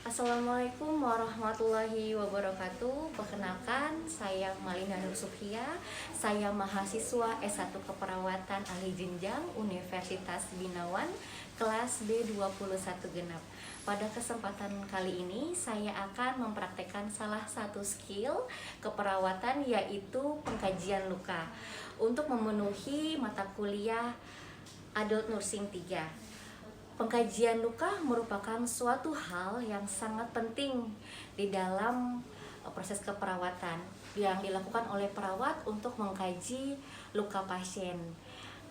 Assalamualaikum warahmatullahi wabarakatuh. Perkenalkan, saya Malina Nur Sufia. Saya mahasiswa S1 Keperawatan Ahli Jenjang Universitas Binawan, kelas B21 genap. Pada kesempatan kali ini, saya akan mempraktekkan salah satu skill keperawatan, yaitu pengkajian luka untuk memenuhi mata kuliah Adult Nursing 3. Pengkajian luka merupakan suatu hal yang sangat penting di dalam proses keperawatan yang dilakukan oleh perawat untuk mengkaji luka pasien.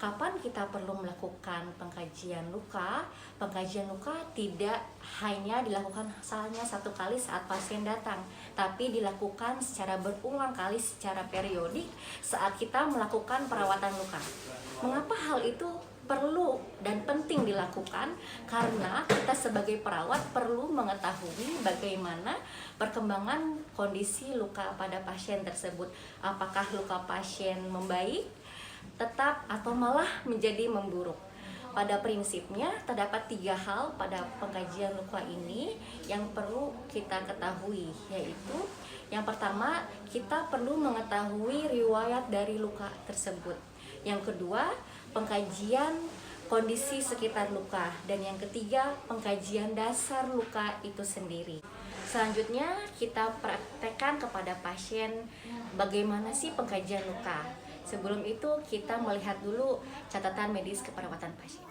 Kapan kita perlu melakukan pengkajian luka? Pengkajian luka tidak hanya dilakukan hanya satu kali saat pasien datang, tapi dilakukan secara berulang kali secara periodik saat kita melakukan perawatan luka. Mengapa hal itu perlu dan penting dilakukan? Karena kita sebagai perawat perlu mengetahui bagaimana perkembangan kondisi luka pada pasien tersebut. Apakah luka pasien membaik, tetap, atau malah menjadi memburuk. Pada prinsipnya terdapat 3 hal pada pengkajian luka ini yang perlu kita ketahui, yaitu yang pertama, kita perlu mengetahui riwayat dari luka tersebut. Yang kedua, pengkajian kondisi sekitar luka, dan yang ketiga, pengkajian dasar luka itu sendiri. Selanjutnya kita praktekkan kepada pasien bagaimana sih pengkajian luka. Sebelum itu kita melihat dulu catatan medis keperawatan pasien.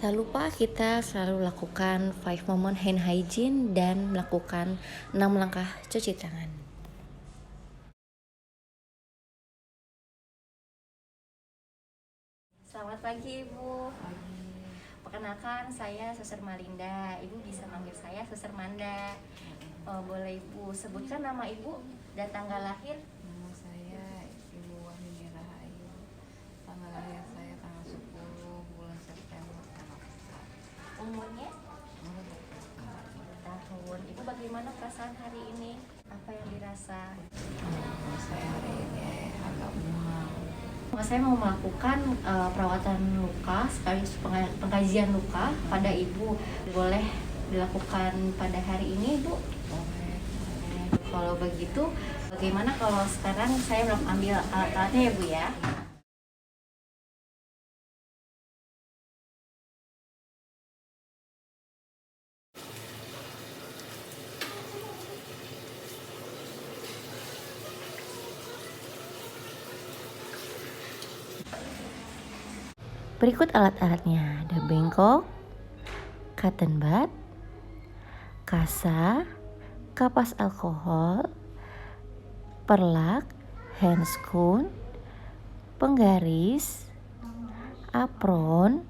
Tak lupa kita selalu lakukan 5 moment hand hygiene dan melakukan 6 langkah cuci tangan. Selamat pagi Ibu. Perkenalkan, saya Suster Malinda. Ibu bisa manggil saya Suster Manda. Boleh Ibu sebutkan nama Ibu dan tanggal lahir? Nama saya Ibu Wahyu Rahayu. Tanggal lahir saya tanggal 10 bulan September tanggal 4. Umurnya? Umur 20 tahun. Ibu bagaimana perasaan hari ini? Apa yang dirasa? Saya hari ini agak mual. Saya mau melakukan perawatan luka sekaligus pengkajian luka pada Ibu. Boleh dilakukan pada hari ini, Bu? Boleh. Kalau begitu, bagaimana kalau sekarang saya belum ambil alat-alatnya ya, Bu ya? Berikut alat-alatnya, ada bengkok, cotton bud, kasa, kapas alkohol, perlak, handscoon, penggaris, apron,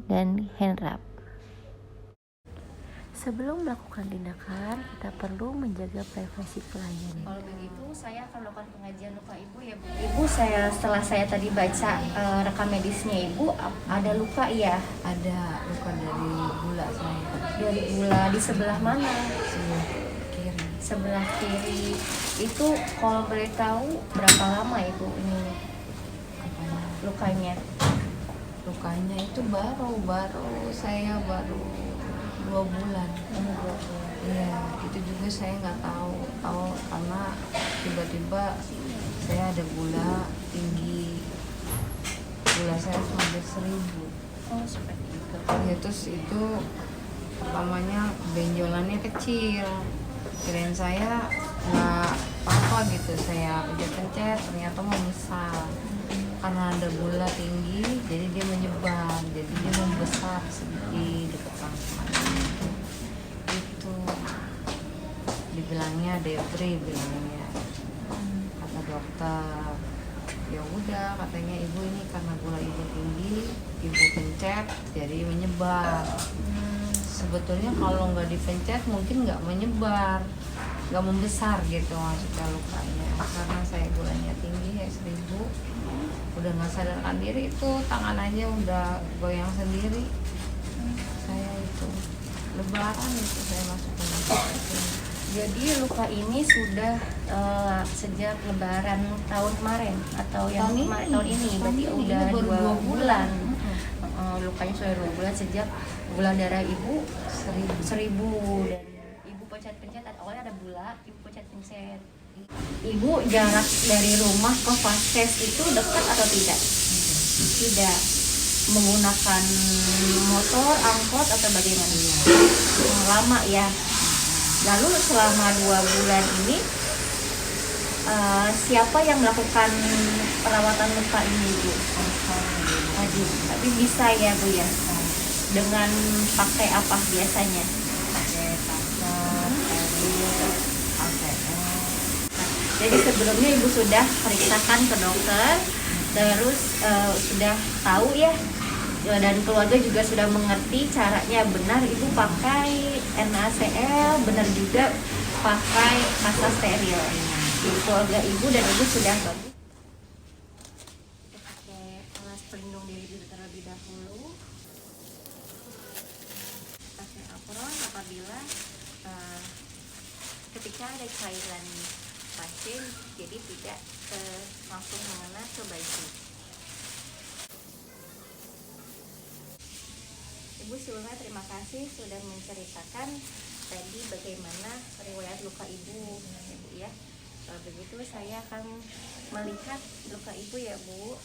dan hand wrap. Sebelum melakukan tindakan, kita perlu menjaga privasi klien. Kalau begitu, saya akan melakukan pengajian luka Ibu ya, Bu. Ibu, setelah saya tadi baca rekam medisnya Ibu, ada luka ya? Ada luka dari gula saya. Dari gula di sebelah mana? Sebelah kiri. Sebelah kiri. Itu kalau boleh tahu berapa lama Ibu ini Apanya? lukanya? Lukanya itu saya baru 2 bulan. Iya, itu juga saya nggak tahu karena tiba-tiba saya ada gula tinggi. Gula saya hampir 1000. Oh, seperti itu. Ya, terus itu pertamanya benjolannya kecil. Kirain saya nggak apa-apa gitu, saya pencet-pencet ternyata membesar. Karena ada gula tinggi, jadi dia menyebar, jadi dia membesar sedikit dekat rangkaian. Itu dibilangnya debri, bilangnya kata dokter. Ya udah, katanya ibu ini karena gula ibu tinggi, ibu pencet jadi menyebar. Sebetulnya kalau nggak dipencet mungkin nggak menyebar, nggak membesar gitu maksudnya lukanya, karena saya gulanya tinggi ya 1000. udah nggak sadarkan diri itu tangan aja udah goyang sendiri. Saya itu lebaran itu saya masuk ke rumah sakit. Jadi luka ini sudah sejak lebaran tahun kemarin atau yang tahun ini berarti udah baru 2 bulan. Mm-mm. Lukanya sudah 2 bulan sejak gula darah ibu 1000 dan ibu pencet-pencet, awalnya ada bula, ibu pencet-pencet. Ibu jarak dari rumah ke vaskes itu dekat atau tidak? Tidak. Menggunakan motor, angkot atau bagaimana? Lama ya. Lalu selama 2 bulan ini siapa yang melakukan perawatan luka ini, Bu? Aduh, tapi bisa ya, Bu ya? Dengan pakai apa biasanya? Pakai pasar, steril, ATM. Jadi sebelumnya ibu sudah periksakan ke dokter, terus sudah tahu ya, dan keluarga juga sudah mengerti caranya benar ibu pakai NaCl, benar juga pakai pasta steril. Jadi keluarga ibu dan ibu sudah bagus. Pakai alas pelindung diri dulu terlebih dahulu. Pakai apron apabila ketika ada cairan pasien, jadi tidak langsung mengena ke baju. Ibu sebelumnya terima kasih sudah menceritakan tadi bagaimana riwayat luka ibu, ya Bu ya. Kalau begitu saya akan melihat luka ibu ya Bu.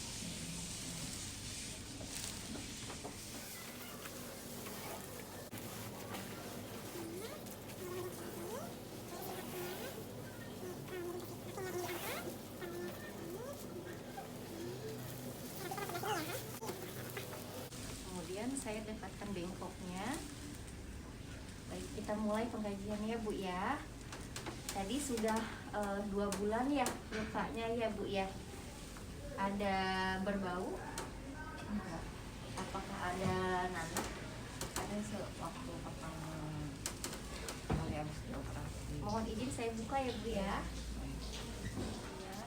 Kemudian saya dapatkan bengkoknya. Baik, kita mulai pengkajiannya Bu ya. Tadi sudah 2 bulan ya lukanya ya Bu ya. Ada berbau? Enggak. Apakah ada nanah? Ada sewaktu pertama kali habis dioperasi. Mohon izin saya buka ya Bu ya. Ya.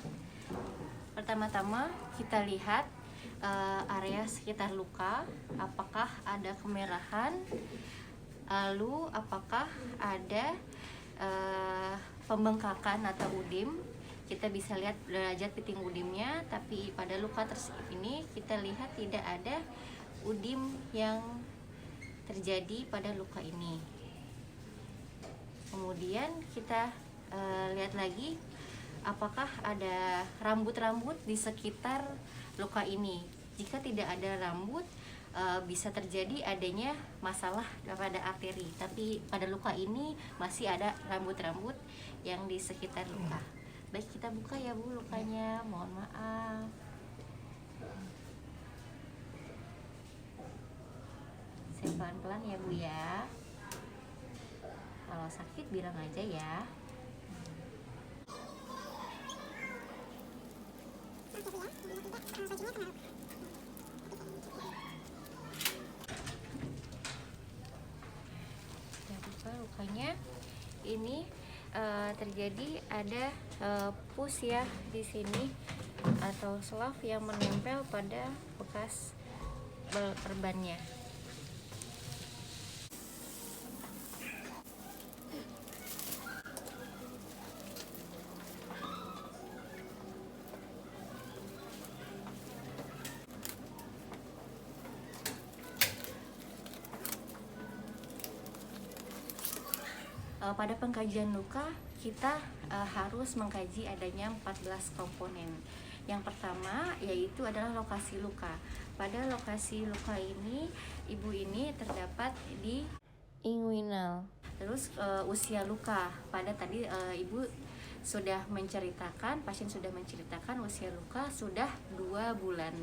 Pertama-tama kita lihat area sekitar luka, apakah ada kemerahan, lalu apakah ada pembengkakan atau udim. Kita bisa lihat derajat piting udimnya, tapi pada luka ini kita lihat tidak ada udim yang terjadi pada luka ini. Kemudian kita lihat lagi apakah ada rambut-rambut di sekitar luka ini. Jika tidak ada rambut, bisa terjadi adanya masalah pada arteri, tapi pada luka ini masih ada rambut-rambut yang di sekitar luka. Baik, kita buka ya Bu lukanya, mohon maaf. Saya pelan-pelan ya Bu ya. Kalau sakit bilang aja ya. Kita buka lukanya. Ini terjadi ada pus ya di sini atau selaf yang menempel pada bekas perbannya. Pada pengkajian luka kita harus mengkaji adanya 14 komponen. Yang pertama yaitu adalah lokasi luka. Pada lokasi luka ini ibu ini terdapat di inguinal. Terus usia luka, pada tadi ibu sudah menceritakan, pasien sudah menceritakan usia luka sudah 2 bulan.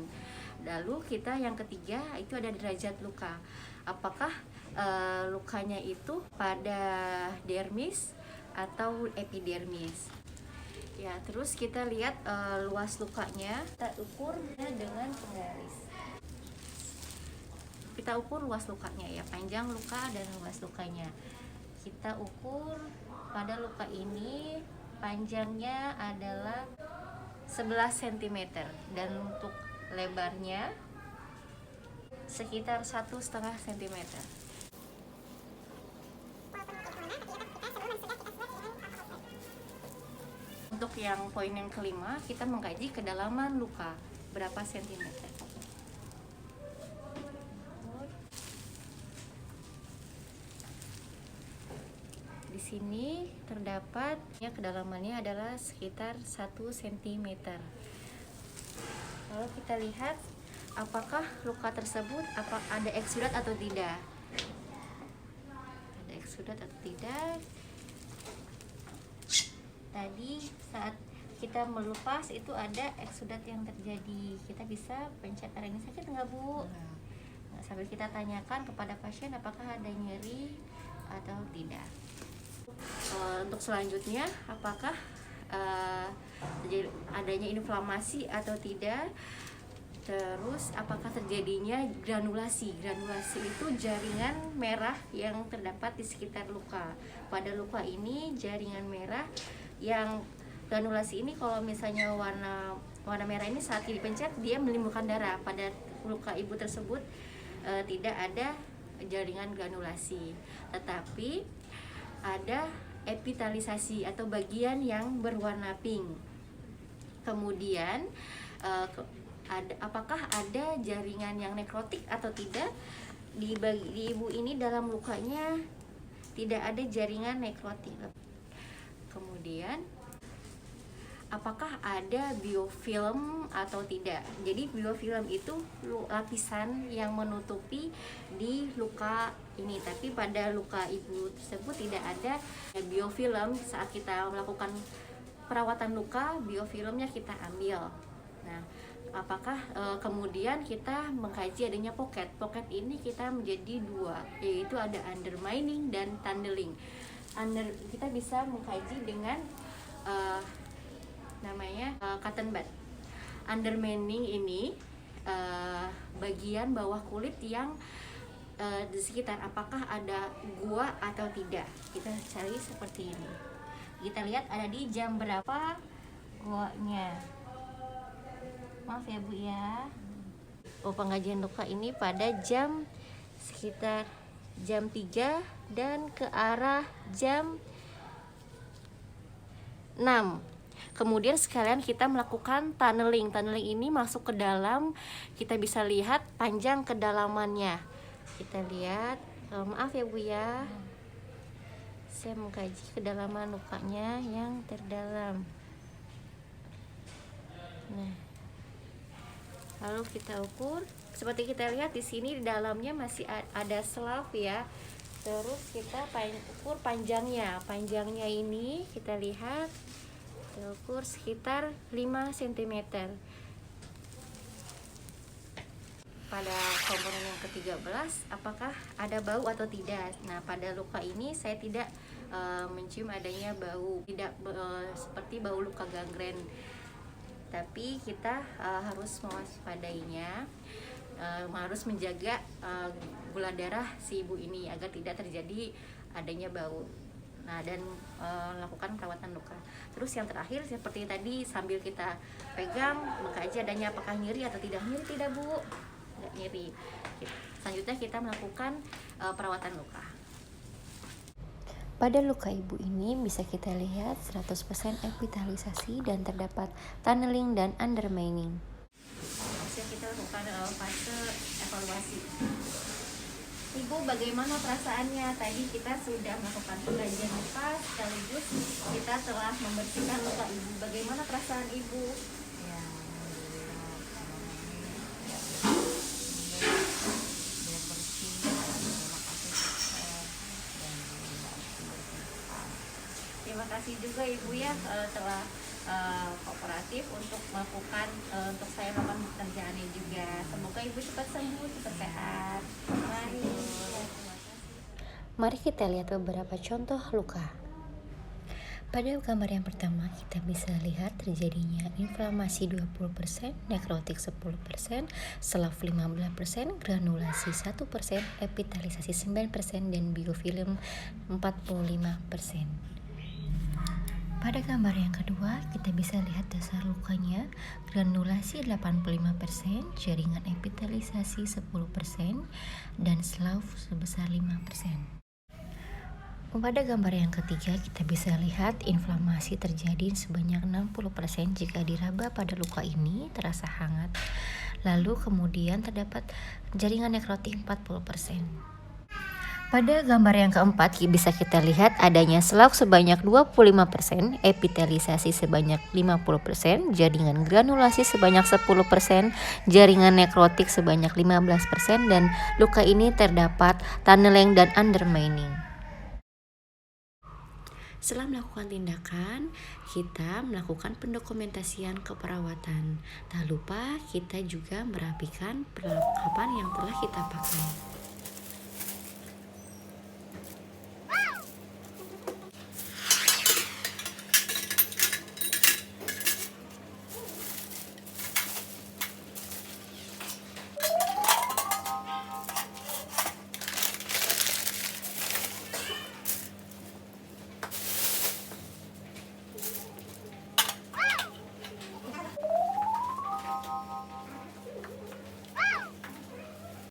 Lalu kita yang ketiga itu ada derajat luka. Apakah lukanya itu pada dermis atau epidermis? Ya, terus kita lihat luas lukanya, kita ukur dengan penggaris. Kita ukur luas lukanya ya, panjang luka dan luas lukanya. Kita ukur pada luka ini panjangnya adalah 11 cm dan untuk lebarnya sekitar 1,5 cm. Untuk yang poin yang kelima, kita mengkaji kedalaman luka berapa sentimeter. Di sini terdapat ya, kedalamannya adalah sekitar 1 cm. Lalu kita lihat apakah luka tersebut ada eksudat atau tidak. Ada eksudat atau tidak. Tadi saat kita melepas itu ada eksudat yang terjadi. Kita bisa pencet area ini, sakit nggak Bu? Nah, sambil kita tanyakan kepada pasien apakah ada nyeri atau tidak. Untuk selanjutnya, apakah adanya inflamasi atau tidak. Terus apakah terjadinya granulasi. Granulasi itu jaringan merah yang terdapat di sekitar luka. Pada luka ini jaringan merah yang granulasi ini kalau misalnya warna merah ini saat dipencet dia menimbulkan darah. Pada luka ibu tersebut tidak ada jaringan granulasi, tetapi ada epitalisasi atau bagian yang berwarna pink. Kemudian apakah ada jaringan yang nekrotik atau tidak. Di ibu ini dalam lukanya tidak ada jaringan nekrotik. Kemudian apakah ada biofilm atau tidak. Jadi biofilm itu lapisan yang menutupi di luka ini, tapi pada luka ibu tersebut tidak ada biofilm. Saat kita melakukan perawatan luka, biofilmnya kita ambil. Nah, apakah kemudian kita mengkaji adanya pocket. Pocket ini kita menjadi dua, yaitu ada undermining dan tunneling. Kita bisa mengkaji dengan namanya cotton bud. Undermining ini bagian bawah kulit yang di sekitar apakah ada gua atau tidak. Kita cari seperti ini. Kita lihat ada di jam berapa guanya. Maaf ya Bu ya. Pengajian luka ini pada jam sekitar jam 3 dan ke arah jam 6. Kemudian sekalian kita melakukan tunneling. Tunneling ini masuk ke dalam, kita bisa lihat panjang kedalamannya. Kita lihat, maaf ya Bu ya. Saya mengkaji kedalaman lukanya yang terdalam. Nah, lalu kita ukur. Seperti kita lihat di sini di dalamnya masih ada selaf ya. Terus kita ukur panjangnya. Panjangnya ini kita lihat, kita ukur sekitar 5 cm. Pada komponen yang ke-13, apakah ada bau atau tidak. Nah, pada luka ini saya tidak mencium adanya bau, tidak seperti bau luka gangren. Tapi kita harus mewaspadainya, harus menjaga gula darah si ibu ini agar tidak terjadi adanya bau. Nah, dan melakukan perawatan luka. Terus yang terakhir seperti tadi, sambil kita pegang mengkaji adanya apakah nyeri atau tidak. Nyeri tidak Bu? Tidak nyeri. Selanjutnya kita melakukan perawatan luka. Pada luka ibu ini bisa kita lihat 100% epitalisasi dan terdapat tunneling dan undermining. Hasil kita lakukan fase evaluasi. Ibu bagaimana perasaannya? Tadi kita sudah melakukan pengkajian luka sekaligus kita telah membersihkan luka ibu. Bagaimana perasaan ibu? Ya, biar bersih. Terima kasih dokter dan Terima kasih juga ibu ya telah kooperatif untuk melakukan untuk saya melakukan pekerjaannya juga. Semoga ibu cepat sembuh, cepat sehat. Mari. Mari kita lihat beberapa contoh luka. Pada gambar yang pertama kita bisa lihat terjadinya inflamasi 20%, nekrotik 10%, selaf 15%, granulasi 1%, epitalisasi 9%, dan biofilm 45%. Pada gambar yang kedua, kita bisa lihat dasar lukanya, granulasi 85%, jaringan epitelisasi 10%, dan slav sebesar 5%. Pada gambar yang ketiga, kita bisa lihat inflamasi terjadi sebanyak 60% jika diraba pada luka ini terasa hangat. Lalu kemudian terdapat jaringan nekrotik 40%. Pada gambar yang keempat bisa kita lihat adanya selak sebanyak 25%, epitelisasi sebanyak 50%, jaringan granulasi sebanyak 10%, jaringan nekrotik sebanyak 15%, dan luka ini terdapat tunneling dan undermining. Setelah melakukan tindakan, kita melakukan pendokumentasian keperawatan. Tak lupa kita juga merapikan perlengkapan yang telah kita pakai.